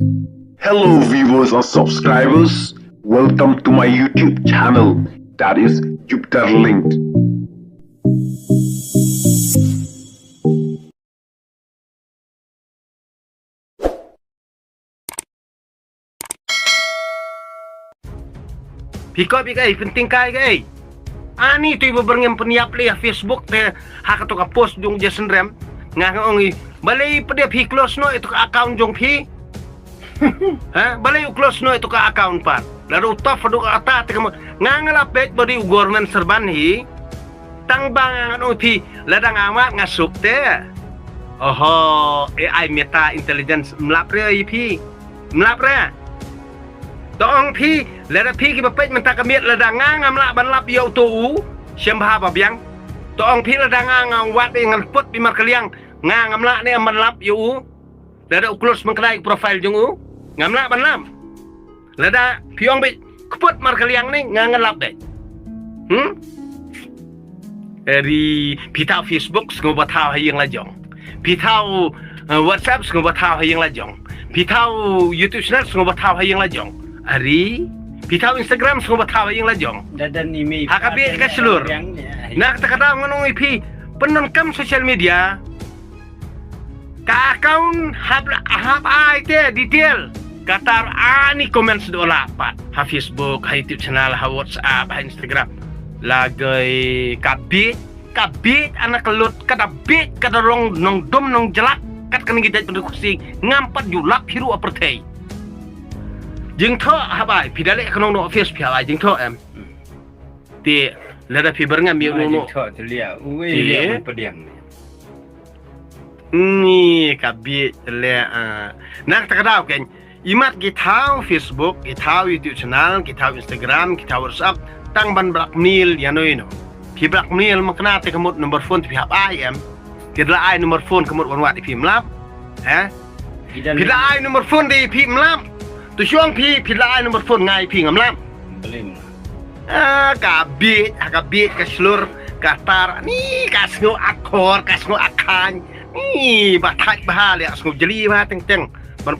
Hello viewers and subscribers, welcome to my YouTube channel, that is Jupiter Linked. Pika penting kai. Ani tu ibu berngem peniap le Facebook te hak tu ka post jong Jason Ram ngah ongi balai pada pi close no itu ka account jong pi. Ha balai close no itu ka account par. Lalu taf do ka ata te ngah ngala page body government serban hi tang bang anu pi ladang amat ngasuk te. Oho AI meta intelligence mlap re pi. Mlap re. Tong pi lada pi ki bapet mentak kamiat lada ngam la ban lap yo tu siam bah ba biang tong pi lada ngam wat dengan put bi mar kaliang ngam la ne ban lap yo lada close mengkrai profile jung u ngam la ban lam lada piong bi put mar kaliang ni ngam lap deh eri pitau Facebook sngo batau hayang la jong pitau WhatsApp sngo batau hayang la jong pitau YouTube channel sngo batau hayang la jong Ari, pitau Instagram semua tahu yang lajong. Dan ini hakabi ke seluruh. Nak kata ngonong ipi penonton sosial media. Ka account hab ai te detail. Kata ani komen sedolah pat. Ha Facebook, ha YouTube channel, ha WhatsApp, ha Instagram. Lagai kabit anak kelut kata bit kata rong nong dom nong jelak kat kan kita pendekusi ngampat julap hiru apertai. Jeng tho habai pidale kanong no office piawai jeng tho em ti lada pi berngam mi no tho telia uwe pediang ni kabi le nak takadau ken imat gitau Facebook gitau YouTube channel gitau Instagram gitau WhatsApp tang ban blak mil yanoi no pi blak mil makna te kamut nomor phone pi habai em kidla ai nomor phone kamut wan wat pi mlap pidla ai nomor phone di pi mlap tu syong pi pilai nomor phone ngai pi ngamlam belim kabit ka seluruh katar ni kasngo akor kasngo akan ni batak bahal ya kasngo jeli ma teng ban